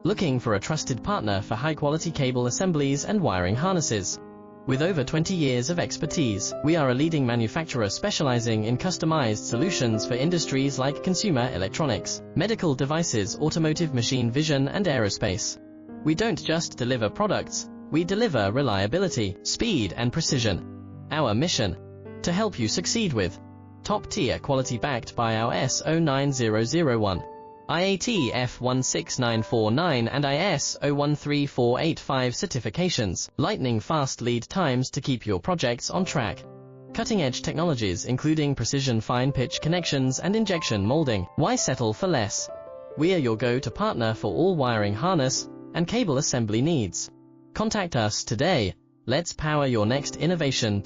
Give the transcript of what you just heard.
Looking for a trusted partner for high-quality cable assemblies and wiring harnesses? With over 20 years of expertise, we are a leading manufacturer specializing in customized solutions for industries like consumer electronics, medical devices, automotive, machine vision, and aerospace. We don't just deliver products, we deliver reliability, speed, and precision. Our mission: to help you succeed with top-tier quality backed by our ISO 9001, IATF 16949 and ISO 13485 certifications, lightning-fast lead times to keep your projects on track. Cutting-edge technologies including precision fine-pitch connections and injection molding. Why settle for less? We are your go-to partner for all wiring harness and cable assembly needs. Contact us today. Let's power your next innovation.